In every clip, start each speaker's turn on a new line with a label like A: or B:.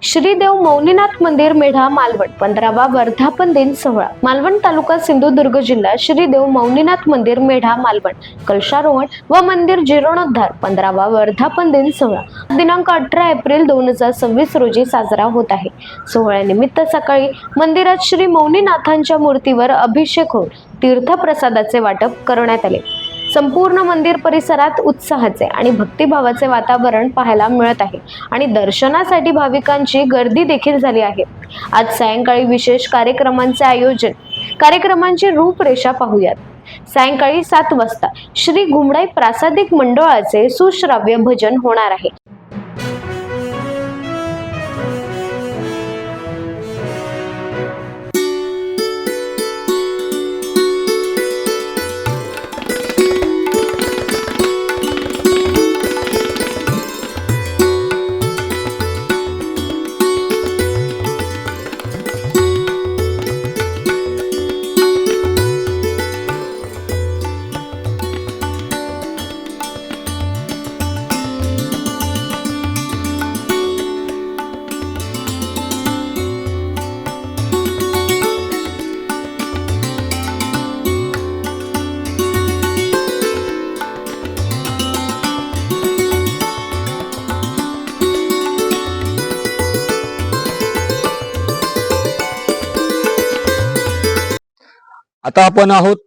A: श्रीदेव मौनीनाथ मंदिर मेढा मालवण 15वा वर्धापन दिन सोहळा। मालवण तालुका सिंधुदुर्ग जिल्हा श्रीदेव मौनीनाथ मंदिर मेढा मालवण कलशारोहण व मंदिर जीर्णोद्धार 15वा वर्धापन दिन सोहळा दिनांक 18 एप्रिल 2026 रोजी साजरा होत आहे। सोहळ्यानिमित्त सकाळी मंदिरात श्री मौनीनाथांच्या मूर्तीवर अभिषेक होऊन तीर्थप्रसादाचे वाटप करण्यात आले। संपूर्ण मंदिर परिसरात उत्साहाचे आणि भक्तिभावाचे वातावरण पाहायला मिळत आहे आणि दर्शनासाठी भाविकांची गर्दी देखील झाली आहे। आज सायंकाळी विशेष कार्यक्रमांचे आयोजन, कार्यक्रमांची रूपरेषा पाहूयात। सायंकाळी 7 वाजता श्री घुमडाई प्रासादिक मंडळाचे सुश्राव्य भजन होणार आहे।
B: आता आपण आहोत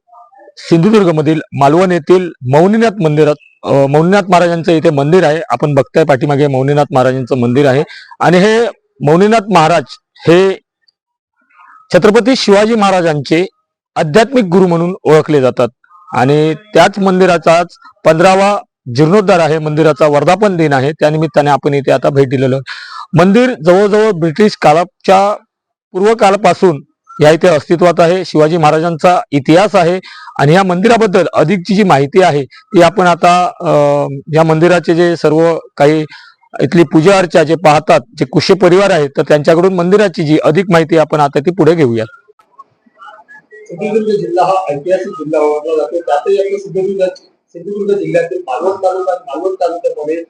B: सिंधुदुर्ग मधील मालवण येथील मौनीनाथ मंदिरात। मौनीनाथ महाराजांचं इथे मंदिर आहे। आपण बघताय पाठीमागे मौनीनाथ महाराजांचं मंदिर आहे आणि हे मौनीनाथ महाराज हे छत्रपती शिवाजी महाराजांचे आध्यात्मिक गुरु म्हणून ओळखले जातात आणि त्याच मंदिराचाच 15वा जीर्णोद्धार आहे। मंदिराचा वर्धापन दिन आहे, त्यानिमित्ताने आपण इथे आता भेट दिलेलं। मंदिर जवळजवळ ब्रिटिश काळाच्या पूर्वकाळापासून या इथे अस्तित्वात आहे। शिवाजी महाराजांचा इतिहास आहे आणि या मंदिराबद्दल अधिकची जी माहिती आहे ती आपण आता या मंदिराचे जे सर्व काही इथली पूजा अर्चा जे पाहतात, जे कुशे परिवार आहेत, तर त्यांच्याकडून मंदिराची जी अधिक माहिती आपण आता ती पुढे घेऊयात।
C: सिंधुदुर्ग जिल्हा हा ऐतिहासिक जिल्हा ओळखला जातो। त्यातही आपल्या सिंधुदुर्ग जिल्ह्यातील मालवण तालुक्यामध्ये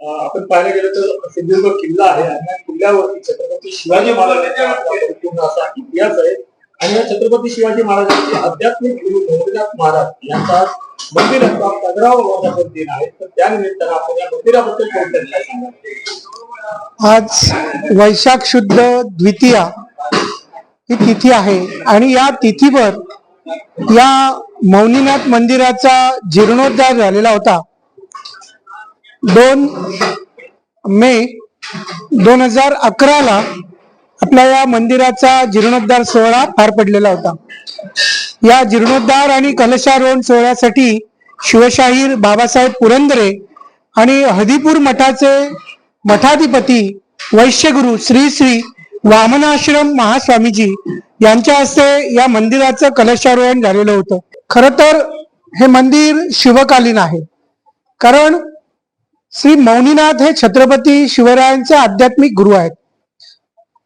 C: आपण पाहायला गेलं तर सिंधुदुर्ग किल्ला आहे आणि या किल्ल्यावरती छत्रपती शिवाजी महाराजांचा पूर्ण असा इतिहास आहे आणि या छत्रपती शिवाजी महाराजांचे आध्यात्मिक गुरु मौनीनाथ महाराज यांचा मंदिराचा 15वा वर्धापन दिन आहे। तर त्यानिमित्तानं आपण या मंदिराबद्दल काय सांगाल?
D: आज वैशाख शुद्ध द्वितीया ही तिथी आहे आणि या तिथीवर या मौनीनाथ मंदिराचा जीर्णोद्धार झालेला होता। 2 मे 2011 ला आपल्या या मंदिराचा जीर्णोद्धार सोहळा पार पडलेला होता। या जीर्णोद्धार आणि कलशारोहण सोहळ्यासाठी शिवशाहीर बाबासाहेब पुरंदरे आणि हदीपूर मठाचे मठाधिपती वैश्यगुरु श्री श्री वामनाश्रम महास्वामीजी यांच्या हस्ते या मंदिराचं कलशारोहण झालेलं होतं। खर तर हे मंदिर शिवकालीन आहे, कारण श्री मौनीनाथ हे छत्रपती शिवरायांचे आध्यात्मिक गुरु आहेत।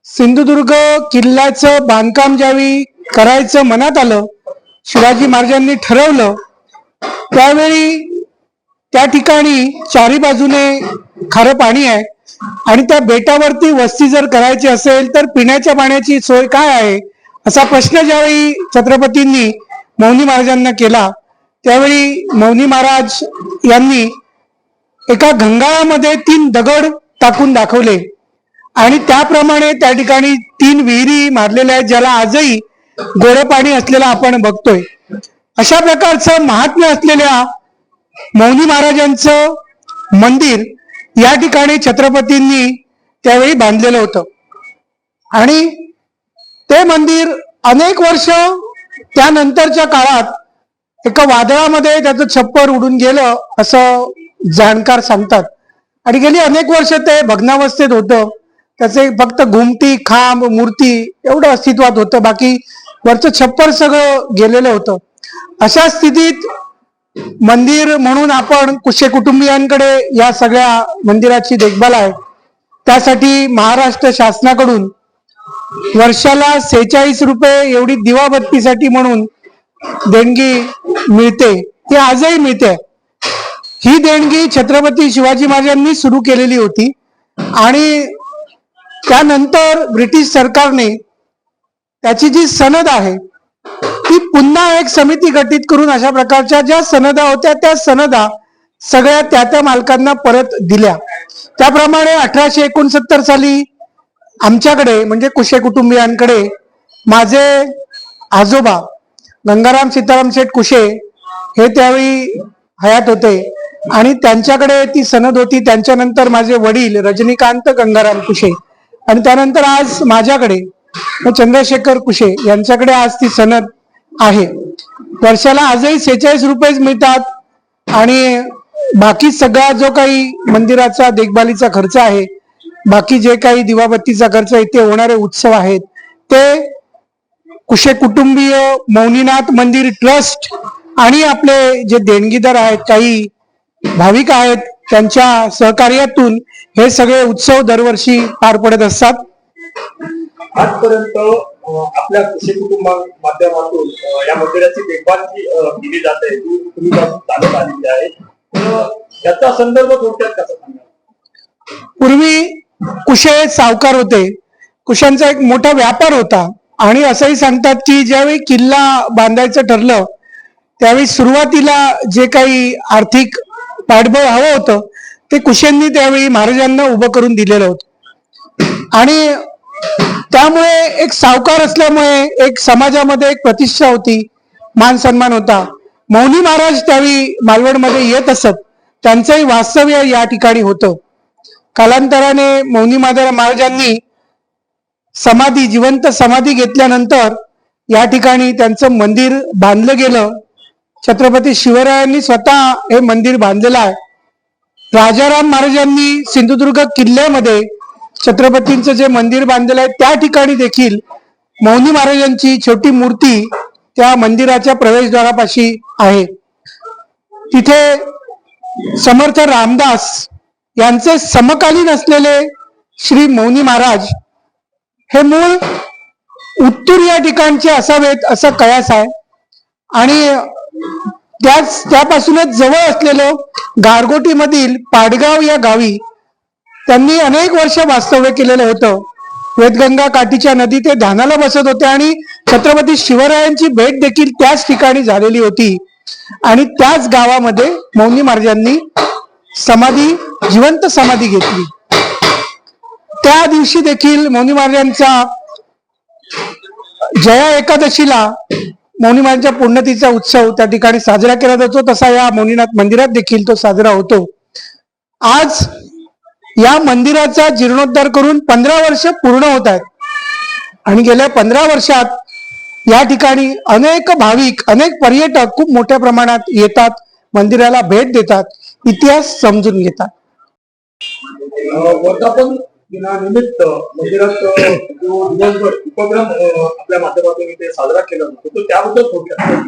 D: सिंधुदुर्ग किल्ल्याचं बांधकाम ज्यावेळी करायचं मनात आलं, शिवाजी महाराजांनी ठरवलं, त्यावेळी त्या ठिकाणी चारी बाजूने खारं पाणी आहे आणि त्या बेटावरती वस्ती जर करायची असेल तर पिण्याच्या पाण्याची सोय काय आहे असा प्रश्न ज्यावेळी छत्रपतींनी मौनी महाराजांना केला, त्यावेळी मौनी महाराज यांनी एका गंगाळामध्ये 3 दगड टाकून दाखवले आणि त्याप्रमाणे त्या ठिकाणी 3 विहिरी मारलेल्या आहेत, ज्याला आजही गोडे पाणी असलेला आपण बघतोय। अशा प्रकारचं महात्म्य असलेल्या मौनी महाराजांचं मंदिर या ठिकाणी छत्रपतींनी त्यावेळी बांधलेलं होतं आणि ते मंदिर अनेक वर्ष त्यानंतरच्या काळात एका वादळामध्ये त्याचं छप्पर उडून गेलं असं जाणकार सांगतात आणि गेली अनेक वर्ष ते भग्नावस्थेत होतं। त्याचे फक्त घुमटी, खांब, मूर्ती एवढं अस्तित्वात होतं, बाकी वरचं छप्पर सगळं गेलेलं होतं। अशा स्थितीत मंदिर म्हणून आपण कुशे कुटुंबियांकडे या सगळ्या मंदिराची देखभाल आहे, त्यासाठी महाराष्ट्र शासनाकडून वर्षाला 46 रुपये एवढी दिवाबत्तीसाठी म्हणून देणगी मिळते, ही आजही मिळते। ही देणगी छत्रपती शिवाजी महाराजांनी सुरू केलेली होती आणि त्यानंतर ब्रिटिश सरकारने त्याची जी सनद आहे ती पुन्हा एक समिती गठीत करून अशा प्रकारच्या ज्या सनदा होत्या त्या सनदा सगळ्या त्या मालकांना परत दिल्या. त्याप्रमाणे 1869 साली आमच्याकडे म्हणजे कुशे कुटुंबियांकडे माझे आजोबा गंगाराम सीताराम शेठ कुशे हे त्यावेळी हयात होते आणि त्यांच्याकडे ती सनद होती. त्यांच्यानंतर माझे वडील रजनीकांत गंगाराम कुशे आणि त्यानंतर आज माझ्याकडे चंद्रशेखर कुशे यांच्याकडे आज ती सनद आहे. वर्षाला आजही 46 रुपये मिळतात आणि बाकी सगळा जो काही मंदिराचा देखभालीचा खर्च आहे, बाकी जे काही दिवाबत्तीचा खर्च इथे होणारे उत्सव आहेत ते कुशे कुटुंबीय, मौनीनाथ मंदिर ट्रस्ट आणि आपले जे देणगीदार आहेत, काही भाविक आहेत, त्यांच्या सहकार्यातून हे सगळे उत्सव दरवर्षी पार पडत असतात.
C: आजपर्यंत आपल्या कुशे कुटुंबा माध्यमातून या मंदिराची देखभाल जी केली जाते ती तुम्ही चालत आलेली आहे. याचा संदर्भ थोडक्यात कसा सांगा?
D: पूर्वी कुशे सावकार होते. कुशांचा एक मोठा व्यापार होता आणि असंही सांगतात की ज्यावेळी किल्ला बांधायचं ठरलं त्यावेळी सुरुवातीला जे काही आर्थिक पाठबळ हवं होतं ते कुशेंनी त्यावेळी महाराजांना उभं करून दिलेलं होतं आणि त्यामुळे एक सावकार असल्यामुळे एक समाजामध्ये एक प्रतिष्ठा होती, मान सन्मान होता. मौनी महाराज त्यावेळी मालवणमध्ये येत असत. त्यांचंही वास्तव्य या ठिकाणी होतं. कालांतराने मौनी महाराजांनी समाधी, जिवंत समाधी घेतल्यानंतर या ठिकाणी त्यांचं मंदिर बांधलं गेलं. छत्रपती शिवरायांनी स्वतः हे मंदिर बांधलेलं आहे. राजाराम महाराजांनी सिंधुदुर्ग किल्ल्यामध्ये छत्रपतींचं जे मंदिर बांधलेलं आहे त्या ठिकाणी देखील मौनी महाराजांची छोटी मूर्ती त्या मंदिराच्या प्रवेशद्वारापाशी आहे. तिथे समर्थ रामदास यांचे समकालीन असलेले श्री मौनी महाराज हे मूळ उत्तूर या ठिकाणचे असावेत असा कयास आहे आणि त्यापासूनच जवळ असलेलं गारगोटी मधील पाडगाव या गावी त्यांनी अनेक वर्ष वास्तव्य केलेलं होतं. वेदगंगा काठीच्या नदी ते ध्यानाला बसत होते आणि छत्रपती शिवरायांची भेट देखील त्याच ठिकाणी झालेली होती आणि त्याच गावामध्ये मौनी महाराजांनी जिवंत समाधी घेतली. त्या दिवशी देखील मौनी महाराजांचा जया एकादशीला मौनी महाराजांच्या पुण्यतिथीचा उत्सव त्या ठिकाणी साजरा केला जातो. तसा या मौनीनाथ मंदिरात देखील तो साजरा होतो. आज या मंदिराचा जीर्णोद्धार करून 15 वर्ष पूर्ण होत आहेत आणि गेल्या 15 वर्षात या ठिकाणी अनेक भाविक, अनेक पर्यटक खूप मोठ्या प्रमाणात येतात, मंदिराला भेट देतात, इतिहास समजून घेतात.
C: वर्धापन दिनानिमित्त मंदिरात जो दिवसभर उपक्रम आपल्या माध्यमातून इथे साजरा केला जातो तो त्याबद्दल थोडक्यात.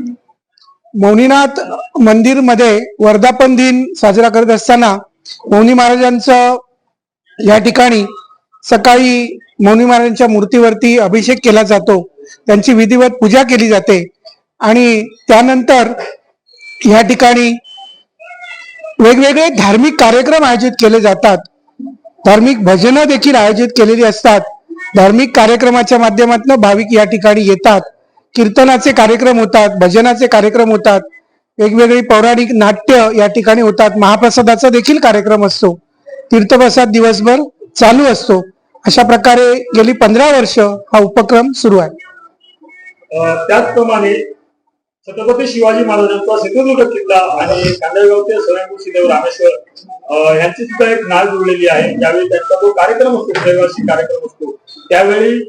D: मौनीनाथ मंदिर मध्ये वर्धापन दिन साजरा करत असताना मौनी महाराजांचं या ठिकाणी सकाळी मौनी महाराजांच्या मूर्तीवरती अभिषेक केला जातो, त्यांची विधिवत पूजा केली जाते आणि त्यानंतर या ठिकाणी वेगवेगळे धार्मिक कार्यक्रम आयोजित केले जातात. धार्मिक भजनं देखील आयोजित केलेली असतात. धार्मिक कार्यक्रमाच्या माध्यमातून भाविक या ठिकाणी येतात. कीर्तनाचे कार्यक्रम होतात, भजनाचे कार्यक्रम होतात, वेगवेगळी पौराणिक नाट्य या ठिकाणी होतात. महाप्रसादाचा देखील कार्यक्रम असतो. तीर्थप्रसाद दिवसभर चालू असतो. अशा प्रकारे गेली 15 वर्ष हा उपक्रम सुरू आहे.
C: त्याचप्रमाणे छत्रपती शिवाजी महाराजांचा सिंधुदुर्ग किल्ला आणि कांदळगावचे स्वयंभू श्रीदेव रामेश्वर यांची सुद्धा एक नाळ जुळलेली आहे. ज्यावेळी त्यांचा जो कार्यक्रम असतो, रहिवासी कार्यक्रम असतो, त्यावेळी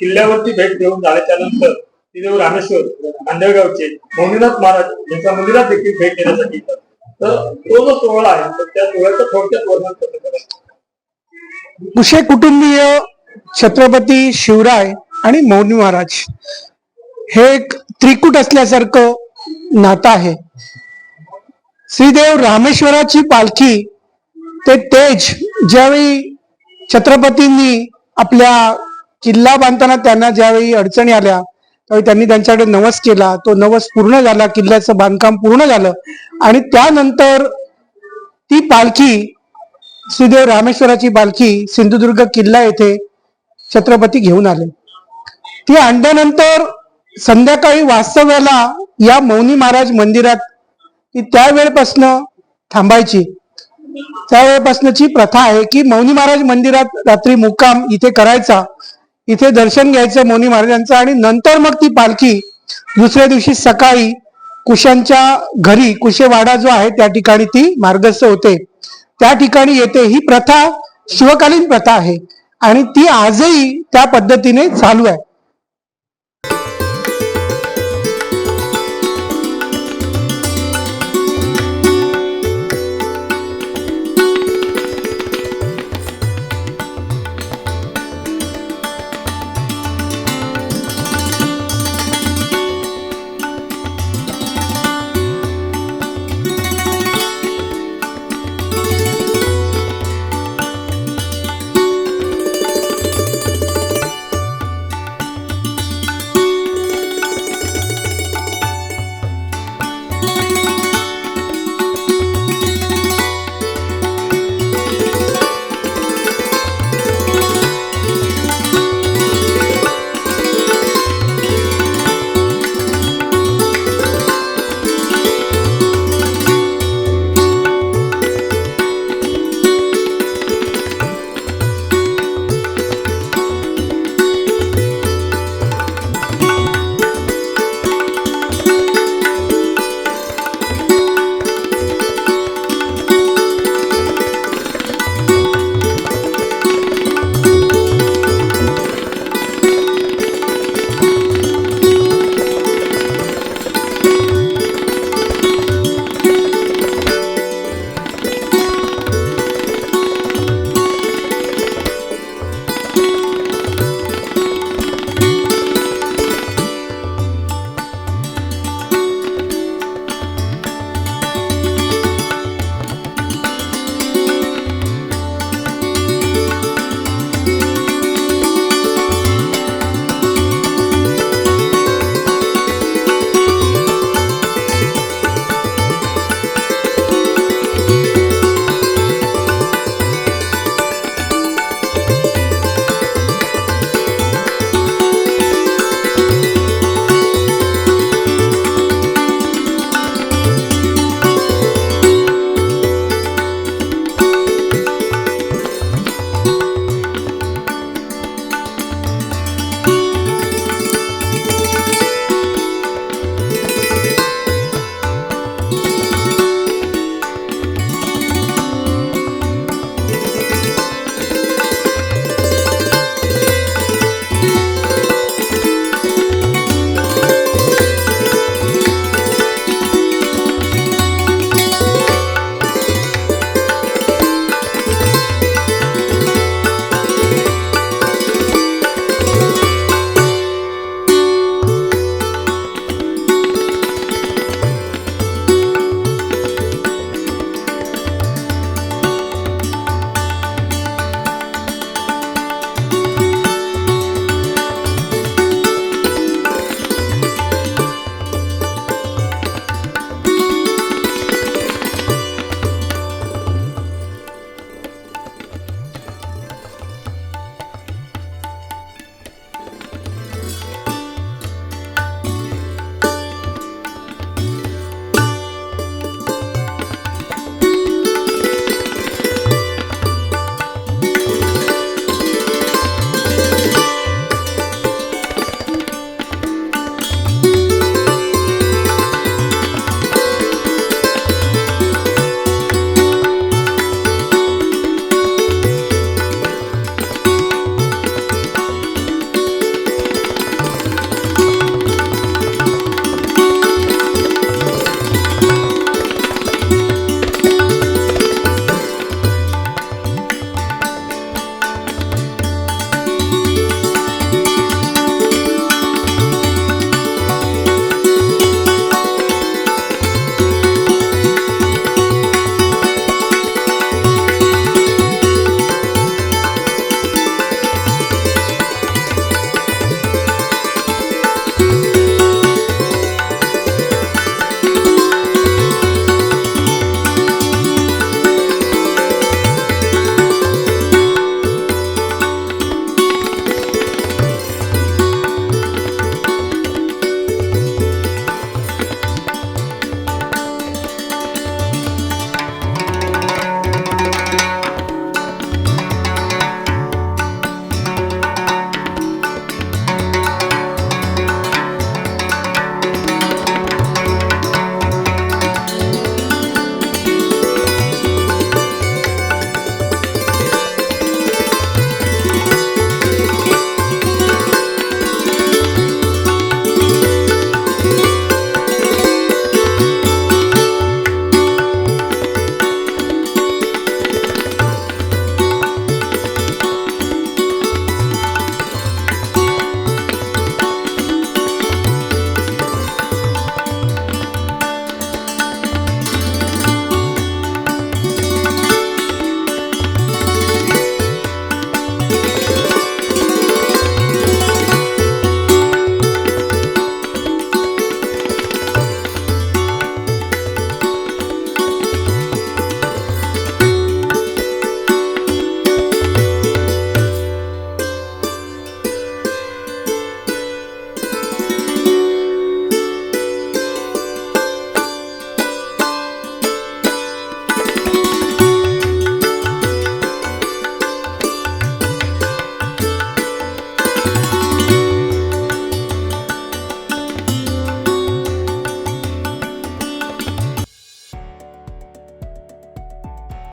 C: किल्ल्यावरती भेट देऊन झाल्याच्या नंतर श्रीदेव रामेश्वर कांदळगावचे मौनीनाथ महाराज यांच्या मंदिरात देखील भेट देण्यासाठी येतात. तर तो जो सोहळा आहे तर त्या सोहळ्याचं थोडक्यात वर्णन कसं करायचं?
D: कुशे कुटुंबीय, छत्रपती शिवराय आणि मौनी महाराज हे एक त्रिकूट असल्यासारखं नातं आहे. श्रीदेव रामेश्वराची पालखी ते तेज ज्यावेळी छत्रपतींनी आपल्या किल्ला बांधताना त्यांना ज्यावेळी अडचणी आल्या त्यावेळी त्यांनी त्यांच्याकडे नवस केला. तो नवस पूर्ण झाला, किल्ल्याचं बांधकाम पूर्ण झालं आणि त्यानंतर ती पालखी श्रीदेव रामेश्वराची पालखी सिंधुदुर्ग किल्ला येथे छत्रपती घेऊन आले. ती आणल्यानंतर संध्याकाळी वास्तव्याला या मौनी महाराज मंदिरात ती त्यावेळेपासून थांबायची. त्यावेळेपासूनची प्रथा आहे की मौनी महाराज मंदिरात रात्री मुक्काम इथे करायचा, इथे दर्शन घ्यायचं मौनी महाराजांचं, आणि नंतर मग ती पालखी दुसऱ्या दिवशी सकाळी कुशांच्या घरी, कुशेवाडा जो आहे त्या ठिकाणी ती मार्गस्थ होते, त्या ठिकाणी येते. ही प्रथा शिवकालीन प्रथा आहे आणि ती आजही त्या पद्धतीने चालू आहे.